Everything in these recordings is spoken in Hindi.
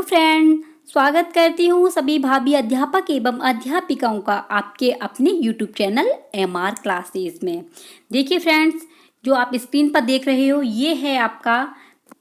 फ्रेंड, स्वागत करती हूँ सभी भाभी अध्यापक एवं अध्यापिकाओं का आपके अपने यूट्यूब चैनल MR क्लासेस में। देखिए फ्रेंड्स, जो आप स्क्रीन पर देख रहे हो ये है आपका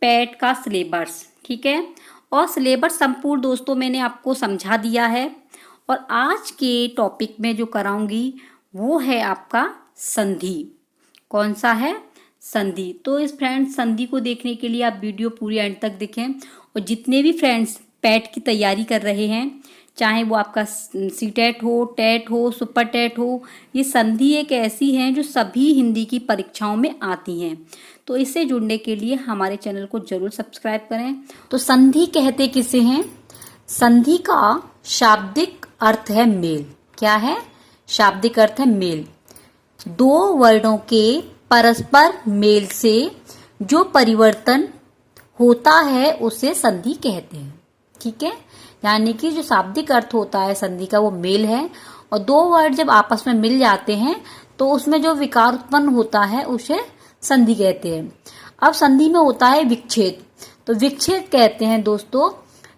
पैट का सिलेबस, ठीक है। और सिलेबस संपूर्ण दोस्तों मैंने आपको समझा दिया है। और आज के टॉपिक में जो कराऊंगी वो है आपका संधि। कौन सा है? संधि। तो इस फ्रेंड्स संधि को देखने के लिए आप वीडियो पूरी एंड तक देखें। और जितने भी फ्रेंड्स पैट की तैयारी कर रहे हैं, चाहे वो आपका सीटेट हो, टेट हो, सुपर टेट हो, ये संधि एक ऐसी है जो सभी हिंदी की परीक्षाओं में आती हैं। तो इससे जुड़ने के लिए हमारे चैनल को जरूर सब्सक्राइब करें। तो संधि कहते किसे हैं? संधि का शाब्दिक अर्थ है मेल। क्या है? शाब्दिक अर्थ है मेल। दो वर्णों के परस्पर मेल से जो परिवर्तन होता है उसे संधि कहते हैं, ठीक है। यानी कि जो शाब्दिक अर्थ होता है संधि का वो मेल है, और दो वर्ड जब आपस में मिल जाते हैं तो उसमें जो विकार उत्पन्न होता है उसे संधि कहते हैं। अब संधि में होता है विच्छेद। तो विच्छेद कहते हैं दोस्तों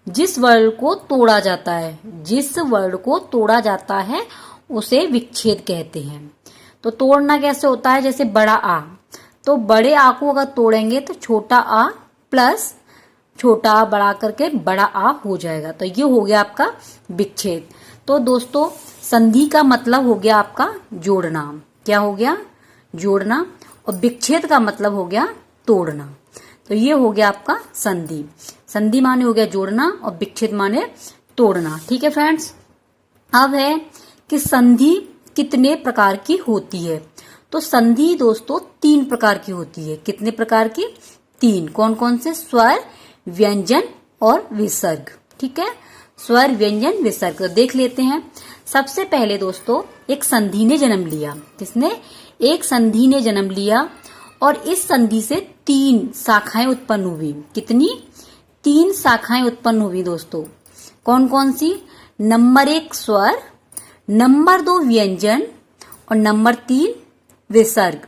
जिस वर्ण को तोड़ा जाता है, जिस वर्ण को तोड़ा जाता है उसे विच्छेद कहते हैं। तो तोड़ना कैसे होता है? जैसे बड़ा आ, तो बड़े आ को अगर तोड़ेंगे तो छोटा आ प्लस छोटा आ बढ़ा करके बड़ा आ हो जाएगा। तो ये हो गया आपका विच्छेद। तो दोस्तों संधि का मतलब हो गया आपका जोड़ना। क्या हो गया? जोड़ना। और विच्छेद का मतलब हो गया तोड़ना। तो ये हो गया आपका संधि। संधि माने हो गया जोड़ना और विच्छेद माने तोड़ना, ठीक है फ्रेंड्स। अब है कि संधि कितने प्रकार की होती है। तो संधि दोस्तों 3 प्रकार की होती है। कितने प्रकार की? 3। कौन कौन से? स्वर, व्यंजन और विसर्ग, ठीक है। स्वर, व्यंजन, विसर्ग। तो देख लेते हैं। सबसे पहले दोस्तों एक संधि ने जन्म लिया। किसने? एक संधि ने जन्म लिया और इस संधि से 3 शाखाएं उत्पन्न हुई। कितनी? 3 शाखाएं उत्पन्न हुई दोस्तों। कौन कौन सी? नंबर 1 स्वर, नंबर 2 व्यंजन और नंबर 3 विसर्ग।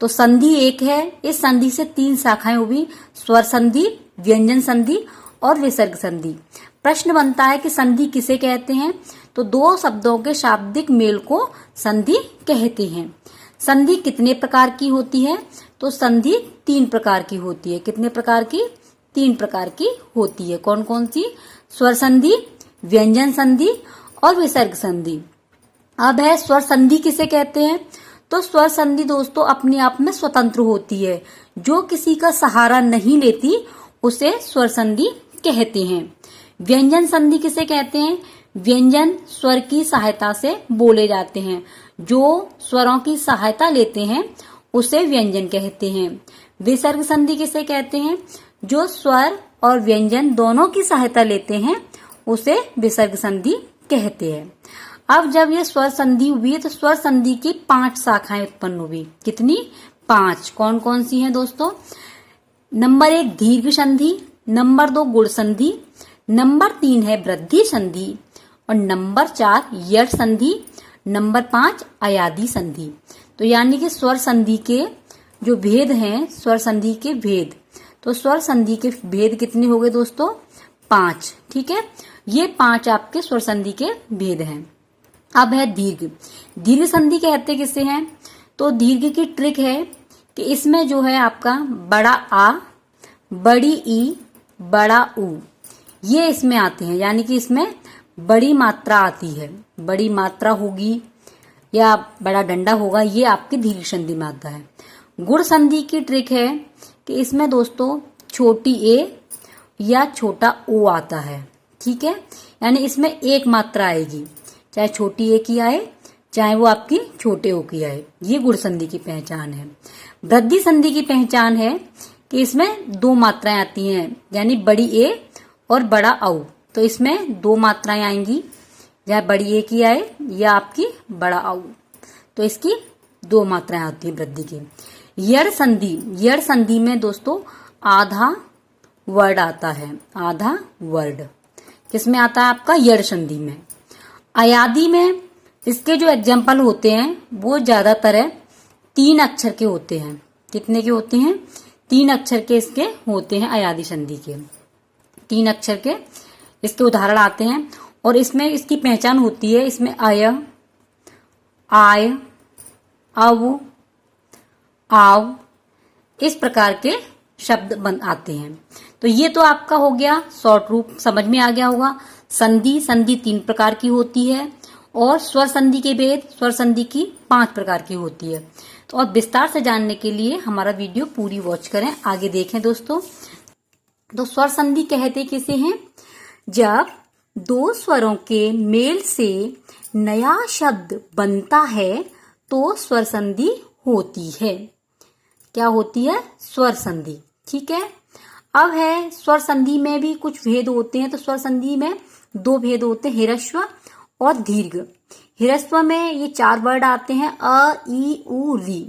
तो संधि एक है, इस संधि से 3 शाखाएं हुई, स्वर संधि, व्यंजन संधि और विसर्ग संधि। प्रश्न बनता है कि संधि किसे कहते हैं? तो 2 शब्दों के शाब्दिक मेल को संधि कहते हैं। संधि कितने प्रकार की होती है? तो संधि 3 प्रकार की होती है। कितने प्रकार की? 3 प्रकार की होती है। कौन कौन सी? स्वर संधि, व्यंजन संधि और विसर्ग संधि। अब है स्वर संधि किसे कहते हैं? तो स्वर संधि दोस्तों अपने आप में स्वतंत्र होती है, जो किसी का सहारा नहीं लेती उसे स्वर संधि कहते हैं। व्यंजन संधि किसे कहते हैं? व्यंजन स्वर की सहायता से बोले जाते हैं, जो स्वरों की सहायता लेते हैं उसे व्यंजन कहते हैं। विसर्ग संधि किसे कहते हैं? जो स्वर और व्यंजन दोनों की सहायता लेते हैं उसे विसर्ग संधि कहते हैं। अब जब ये स्वर संधि हुई तो स्वर संधि की 5 शाखाएं उत्पन्न हुई। कितनी? 5। कौन कौन सी हैं दोस्तों? नंबर 1 दीर्घ संधि, नंबर 2 गुण संधि, नंबर 3 है वृद्धि संधि और नंबर 4 यट संधि, नंबर 5 अयादी संधि। तो यानी कि स्वर संधि के जो भेद हैं, स्वर संधि के भेद, तो स्वर संधि के भेद कितने हो गए दोस्तों? 5, ठीक है। ये 5 आपके स्वर संधि के भेद हैं। अब है दीर्घ। दीर्घ संधि कहते किसे हैं? तो दीर्घ की ट्रिक है कि इसमें जो है आपका बड़ा आ, बड़ी ई, बड़ा ऊ, ये इसमें आते हैं। यानी कि इसमें बड़ी मात्रा आती है, बड़ी मात्रा होगी या बड़ा डंडा होगा, ये आपकी दीर्घ संधि में आता है। गुण संधि की ट्रिक है कि इसमें दोस्तों छोटी ए या छोटा ओ आता है, ठीक है। यानी इसमें एक मात्रा आएगी, चाहे छोटी ए की आए चाहे वो आपकी छोटे ओ की आए। ये गुण संधि की पहचान है। वृद्धि संधि की पहचान है कि इसमें 2 मात्राएं आती हैं, यानी बड़ी ए और बड़ा औ। तो इसमें 2 मात्राएं आएंगी, चाहे बड़ी ए की आए या आपकी बड़ा औ। तो इसकी 2 मात्राएं आती है वृद्धि की। यड़ संधि। यड़ संधि में दोस्तों आधा वर्ड आता है, आधा वर्ड किसमें आता है? आपका यड़ संधि में। अयादी में इसके जो एग्जाम्पल होते हैं वो ज्यादातर 3 अक्षर के होते हैं। कितने के होते हैं? 3 अक्षर के इसके होते हैं अयादी संधि के। 3 अक्षर के इसके उदाहरण आते हैं और इसमें इसकी पहचान होती है। इसमें अय, आय, अव, आव, इस प्रकार के शब्द बन आते हैं। तो ये तो आपका हो गया शॉर्ट रूप, समझ में आ गया होगा। संधि, संधि 3 प्रकार की होती है और स्वर संधि के भेद, स्वर संधि की 5 प्रकार की होती है। तो अब विस्तार से जानने के लिए हमारा वीडियो पूरी वॉच करें, आगे देखें दोस्तों। तो स्वर संधि कहते किसे हैं? जब 2 स्वरों के मेल से नया शब्द बनता है तो स्वर संधि होती है। क्या होती है? स्वर संधि। ठीक है। अब है स्वर संधि में भी कुछ भेद होते हैं। तो स्वर संधि में 2 भेद होते हैं, ह्रस्व और दीर्घ। ह्रस्व में ये 4 वर्ड आते हैं, अ, ई, उ, री।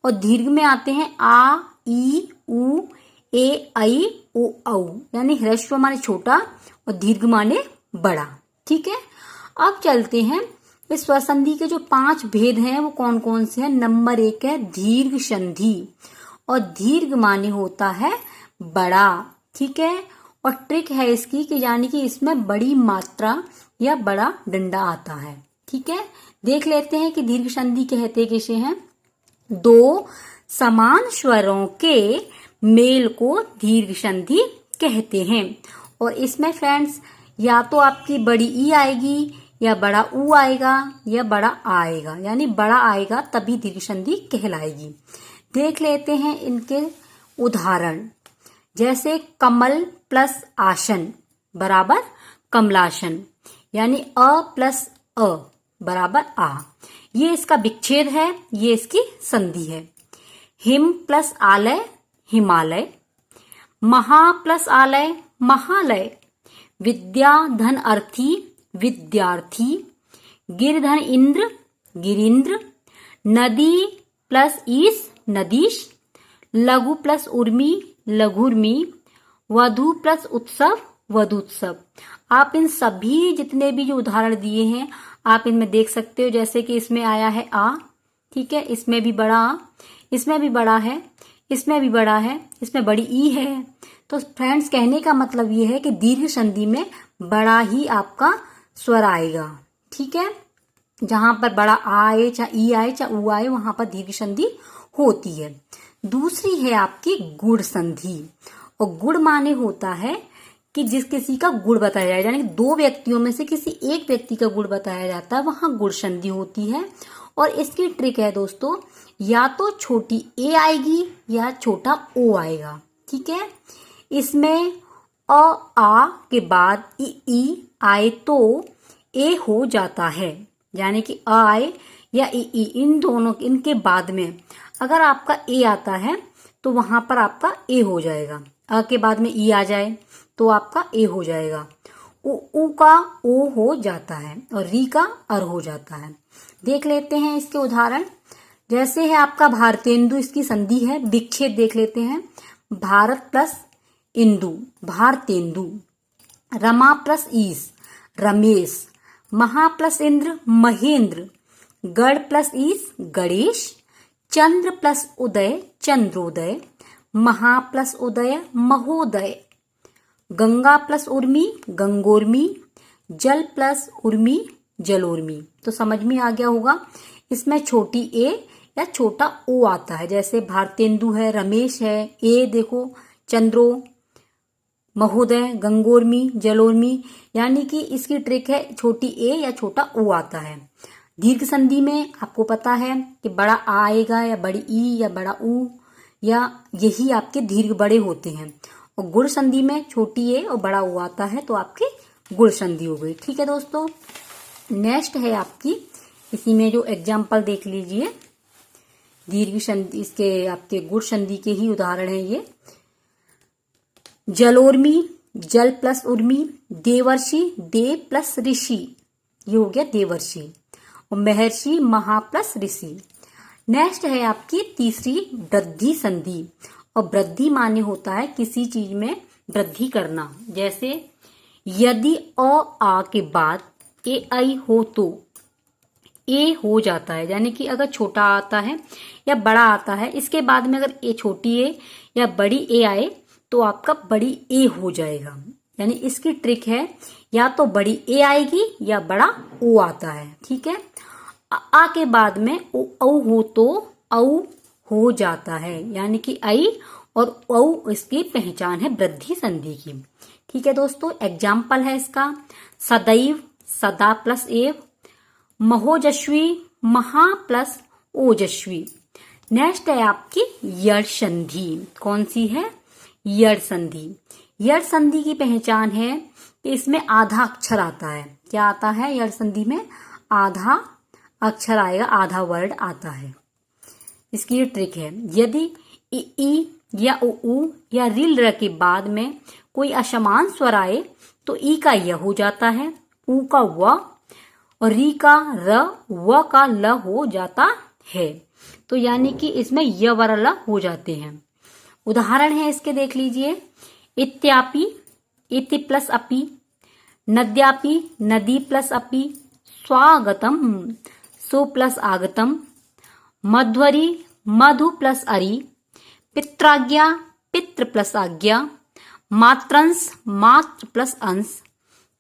और दीर्घ में आते हैं आ, ई, उ, ए, ऐ, ओ, औ। यानी ह्रस्व माने छोटा और दीर्घ माने बड़ा। ठीक है। अब चलते हैं इस स्वर संधि के जो 5 भेद हैं वो कौन कौन से हैं। नंबर 1 है दीर्घ संधि, और दीर्घ माने होता है बड़ा। ठीक है। और ट्रिक है इसकी कि यानी कि इसमें बड़ी मात्रा या बड़ा डंडा आता है। ठीक है। देख लेते हैं कि दीर्घ संधि कहते किसे हैं। 2 समान स्वरों के मेल को दीर्घ संधि कहते हैं। और इसमें फ्रेंड्स या तो आपकी बड़ी ई आएगी या बड़ा ऊ आएगा या बड़ा आ आएगा, यानी बड़ा आएगा तभी दीर्घ संधि कहलाएगी। देख लेते हैं इनके उदाहरण। जैसे कमल प्लस आसन बराबर कमलासन, यानी अ प्लस अ बराबर आ। ये इसका विच्छेद है, ये इसकी संधि है। हिम प्लस आलय हिमालय, महा प्लस आलय महालय, विद्या धन अर्थी विद्यार्थी, गिरधन इंद्र गिरिंद्र, नदी प्लस ईस नदीश, लघु प्लस उर्मी लघुर्मी, वधु प्लस उत्सव वधुत्सव। आप इन सभी जितने भी जो उदाहरण दिए हैं आप इनमें देख सकते हो। जैसे कि इसमें आया है आ, ठीक है, इसमें भी बड़ा आ, इसमें भी बड़ा है, इसमें भी बड़ा है, इसमें बड़ी ई है। तो फ्रेंड्स कहने का मतलब ये है कि दीर्घ संधि में बड़ा ही आपका स्वर आएगा। ठीक है। जहां पर बड़ा आ आए, चाहे ई आए, चाहे ऊ आए, वहां पर दीर्घ संधि होती है। दूसरी है आपकी गुण संधि, और गुण माने होता है कि जिस किसी का गुण बताया जाए, यानी कि 2 व्यक्तियों में से किसी एक व्यक्ति का गुण बताया जाता है, वहां गुण संधि होती है। और इसकी ट्रिक है दोस्तों, या तो छोटी ए आएगी या छोटा ओ आएगा। ठीक है। इसमें अ आ के बाद ई आए तो ए हो जाता है, यानी कि अ आए या ई इन दोनों इनके बाद में अगर आपका ए आता है तो वहां पर आपका ए हो जाएगा। अ के बाद में ई आ जाए तो आपका ए हो जाएगा। उ का ओ हो जाता है और री का अर हो जाता है। देख लेते हैं इसके उदाहरण। जैसे है आपका भारतेंदु, इसकी संधि है। विच्छेद देख लेते हैं। भारत प्लस इंदु भारतेंदु, रमा प्लस ईस रमेश, महा प्लस इंद्र महेंद्र, गढ़ प्लस ईस गणेश, चंद्र प्लस उदय चंद्रोदय, महा प्लस उदय महोदय, गंगा प्लस उर्मी गंगोर्मी, जल प्लस उर्मी जलोर्मी। तो समझ में आ गया होगा। इसमें छोटी ए या छोटा ओ आता है। जैसे भारतेंदु है, रमेश है, ए देखो, चंद्रो, महोदय, गंगोर्मी, जलोर्मी, यानी कि इसकी ट्रिक है छोटी ए या छोटा ओ आता है। दीर्घ संधि में आपको पता है कि बड़ा आ आएगा या बड़ी ई या बड़ा ऊ, या यही आपके दीर्घ बड़े होते हैं। और गुण संधि में छोटी ए और बड़ा ओ आता है, तो आपकी गुण संधि हो गई। ठीक है दोस्तों। नेक्स्ट है आपकी, इसी में जो एग्जाम्पल देख लीजिए, दीर्घ संधि, इसके आपके गुण संधि के ही उदाहरण है ये। जलोर्मी जल प्लस उर्मी, देवर्षि देव प्लस ऋषि, ये हो गया देवर्षि, और महर्षि महा प्लस ऋषि। नेक्स्ट है आपकी तीसरी वृद्धि संधि, और वृद्धि माने होता है किसी चीज में वृद्धि करना। जैसे यदि अ आ के बाद ए आई हो तो ए हो जाता है, यानी कि अगर छोटा आता है या बड़ा आता है, इसके बाद में अगर ए छोटी ए या बड़ी ए आए तो आपका बड़ी ए हो जाएगा। यानी इसकी ट्रिक है, या तो बड़ी ए आएगी या बड़ा ओ आता है। ठीक है, आ के बाद में ओ औ हो तो औ हो जाता है, यानी कि आई और औ इसकी पहचान है वृद्धि संधि की। ठीक है दोस्तों, एग्जाम्पल है इसका सदैव, सदा प्लस एव, महोजस्वी, महा प्लस ओजस्वी। नेक्स्ट है आपकी यड़ संधि। कौन सी है? यड़ संधि। यड़ संधि की पहचान है कि इसमें आधा अक्षर आता है। क्या आता है? यड़ संधि में आधा अक्षर आएगा, आधा वर्ड आता है। इसकी ये ट्रिक है, यदि ई या उ या रिल र के बाद में कोई असमान स्वर आए तो ई का य हो जाता है, उ का व और री का र, व का ल हो जाता है। तो यानी कि इसमें य वर ल हो जाते हैं। उदाहरण है इसके, देख लीजिए। इत्यापि, इति प्लस अपि, नद्यापि, नदी प्लस अपि, स्वागतम, सु प्लस आगतम, मध्वरी, मधु प्लस अरि, पित्राज्ञा, पितृ प्लस आज्ञा, मात्रंश, मात्र प्लस अंश,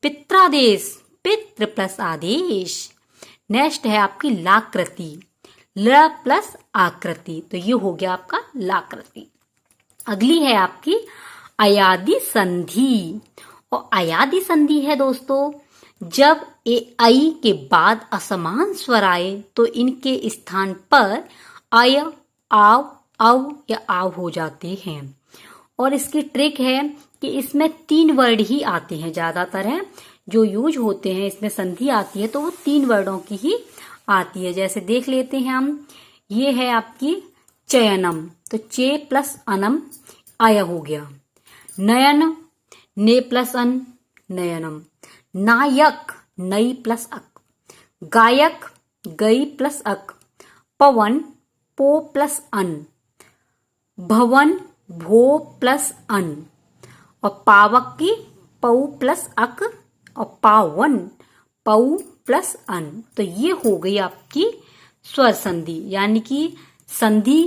पित्रादेश, पितृ प्लस आदेश। नेक्स्ट है आपकी लाकृति, ल प्लस आकृति, तो ये हो गया आपका लाकृति। अगली है आपकी अयादि संधि। और अयादि संधि है दोस्तों, जब ए आई के बाद असमान स्वर आए तो इनके स्थान पर अय, आव, अव या आव हो जाते हैं। और इसकी ट्रिक है कि इसमें 3 वर्ड ही आते हैं, ज्यादातर है जो यूज होते हैं इसमें संधि आती है तो वो 3 वर्डों की ही आती है। जैसे देख लेते हैं हम, ये है आपकी चयनम, तो चे प्लस अनम आय हो गया। नयन, ने प्लस अन, नयनम। नायक, नई प्लस अक। गायक, गई प्लस अक। पवन, पो प्लस अन। भवन, भो प्लस अन। और पावक की पौ प्लस अक और पावन, पौ प्लस अन। तो ये हो गई आपकी स्वर संधि, यानी कि संधि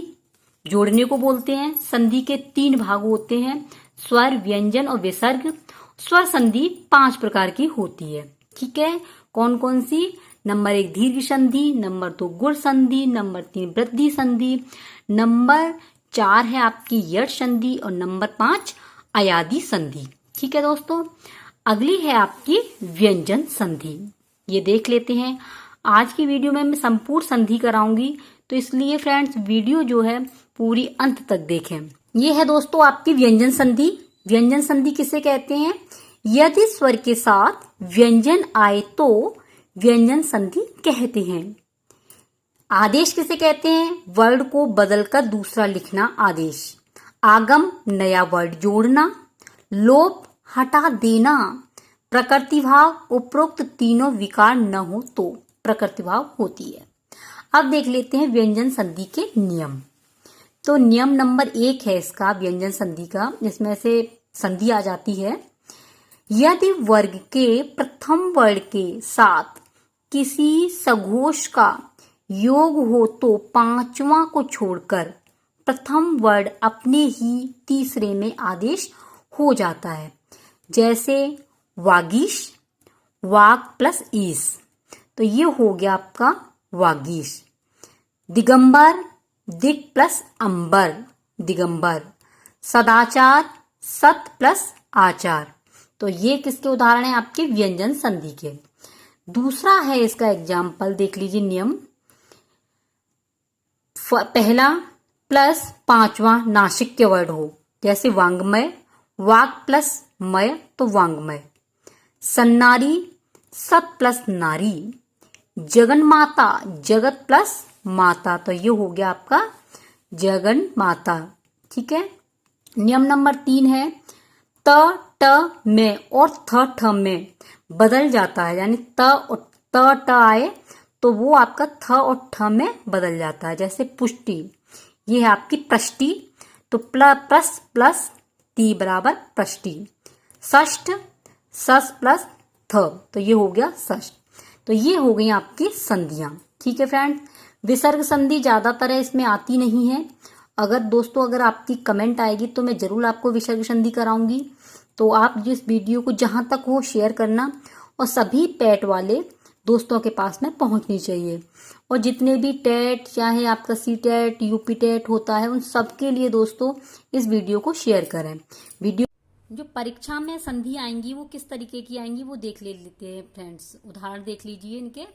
जोड़ने को बोलते हैं। संधि के 3 भाग होते हैं, स्वर, व्यंजन और विसर्ग। स्वर संधि 5 प्रकार की होती है। ठीक है, कौन कौन सी? नंबर 1 दीर्घ संधि, नंबर 2 गुण संधि, नंबर 3 वृद्धि संधि, नंबर 4 है आपकी यड़ संधि और नंबर 5 अयादि संधि। ठीक है दोस्तों, अगली है आपकी व्यंजन संधि। ये देख लेते हैं। आज की वीडियो में मैं संपूर्ण संधि कराऊंगी, तो इसलिए फ्रेंड्स वीडियो जो है पूरी अंत तक देखें। ये है दोस्तों आपकी व्यंजन संधि। व्यंजन संधि किसे कहते हैं? यदि स्वर के साथ व्यंजन आए तो व्यंजन संधि कहते हैं। आदेश किसे कहते हैं? वर्ड को बदलकर दूसरा लिखना आदेश। आगम, नया वर्ड जोड़ना। लोप, हटा देना। प्रकृति भाव, उपरोक्त तीनों विकार न हो तो प्रकृति भाव होती है। अब देख लेते हैं व्यंजन संधि के नियम। तो नियम नंबर 1 है इसका व्यंजन संधि का, जिसमें से संधि आ जाती है, यदि वर्ग के प्रथम वर्ड के साथ किसी सघोष का योग हो तो 5वां को छोड़कर प्रथम वर्ड अपने ही तीसरे में आदेश हो जाता है। जैसे वागीश, वाग प्लस ईस, तो ये हो गया आपका वागीश। दिगंबर, दिक प्लस अंबर, दिगंबर। सदाचार, सत प्लस आचार। तो ये किसके उदाहरण है? आपके व्यंजन संधि के। दूसरा है इसका एग्जाम्पल, देख लीजिए नियम। पहला प्लस 5वां नासिक के वर्ड हो, जैसे वांग्मय, वाग प्लस मय तो वांग्मय। सन्नारी, सत प्लस नारी। जगन माता, जगत प्लस माता, तो ये हो गया आपका जगन माता। ठीक है, नियम नंबर 3 है, त ट में और थ ठ में बदल जाता है, यानी त और त ट आए तो वो आपका थ और ठ में बदल जाता है। जैसे पुष्टि, ये है आपकी प्रष्टि, तो प्लस प्लस ती बराबर प्रष्टि। षष्ठ, सस प्लस थ, तो ये हो गया षष्ठ। तो ये हो गई आपकी संधियां। ठीक है फ्रेंड्स, विसर्ग संधि ज्यादातर इसमें आती नहीं है। अगर दोस्तों अगर आपकी कमेंट आएगी तो मैं जरूर आपको विसर्ग संधि कराऊंगी। तो आप जिस वीडियो को जहां तक हो शेयर करना और सभी पेट वाले दोस्तों के पास में पहुंचनी चाहिए। और जितने भी टेट चाहे आपका सी टेट यूपी टेट होता है उन सबके लिए दोस्तों इस वीडियो को शेयर करें। वीडियो जो परीक्षा में संधि आएंगी वो किस तरीके की आएंगी वो देख लेते हैं फ्रेंड्स। उदाहरण देख लीजिए इनके,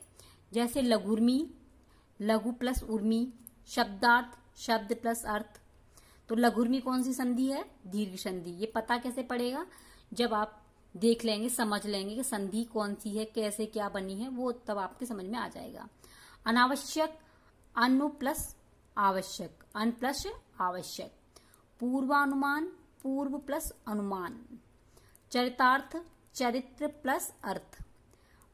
जैसे लघुर्मी, लघु प्लस उर्मी, शब्दार्थ, शब्द प्लस अर्थ। तो लघुर्मी कौन सी संधि है? दीर्घ संधि। ये पता कैसे पड़ेगा? जब आप देख लेंगे, समझ लेंगे कि संधि कौन सी है, कैसे क्या बनी है, वो तब आपके समझ में आ जाएगा। अनावश्यक, अनु प्लस आवश्यक, अन प्लस आवश्यक। पूर्वानुमान, पूर्व प्लस अनुमान। चरितार्थ, चरित्र प्लस अर्थ।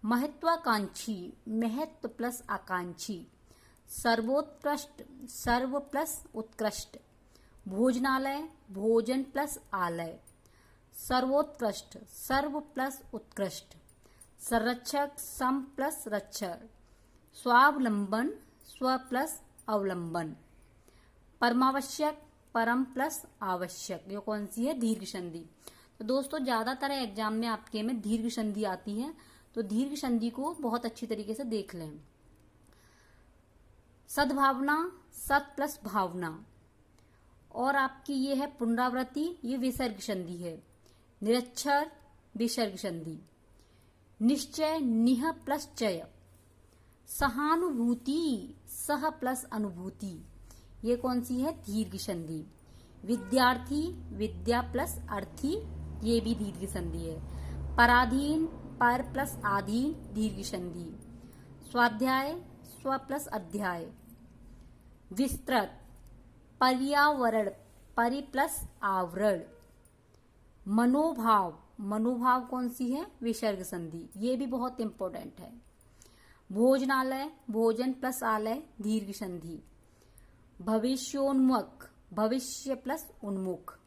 महत्वाकांक्षी, महत्व प्लस आकांक्षी। सर्वोत्कृष्ट, सर्व प्लस उत्कृष्ट। भोजनालय, भोजन प्लस आलय। सर्वोत्कृष्ट, सर्व प्लस उत्कृष्ट। संरक्षक, सम प्लस रक्षक। स्वावलंबन, स्व प्लस अवलंबन। परमावश्यक, परम प्लस आवश्यक। ये कौन सी है? दीर्घ संधि। तो दोस्तों ज्यादातर एग्जाम में आपके में दीर्घ संधि आती है, तो दीर्घ संधि को बहुत अच्छी तरीके से देख लें। सद्भावना, सत प्लस भावना। और आपकी ये है पुनरावृत्ति, ये विसर्ग संधि है। निरक्षर, विसर्ग संधि। निश्चय, निह प्लस चय। सहानुभूति, सह प्लस अनुभूति। ये कौन सी है? दीर्घ संधि। विद्यार्थी, विद्या प्लस अर्थी, ये भी दीर्घ संधि है। पराधीन, पर प्लस आधीन, दीर्घ संधि। स्वाध्याय, स्व प्लस अध्याय। विस्तृत, पर्यावरण, परि प्लस आवरण। मनोभाव, मनोभाव कौन सी है? विसर्ग संधि। ये भी बहुत इंपॉर्टेंट है। भोजनालय, भोजन प्लस आलय, दीर्घ संधि। भविष्योन्मुख, भविष्य प्लस उन्मुख।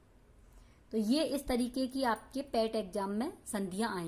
तो ये इस तरीके की आपके पेट एग्जाम में संधियां आई।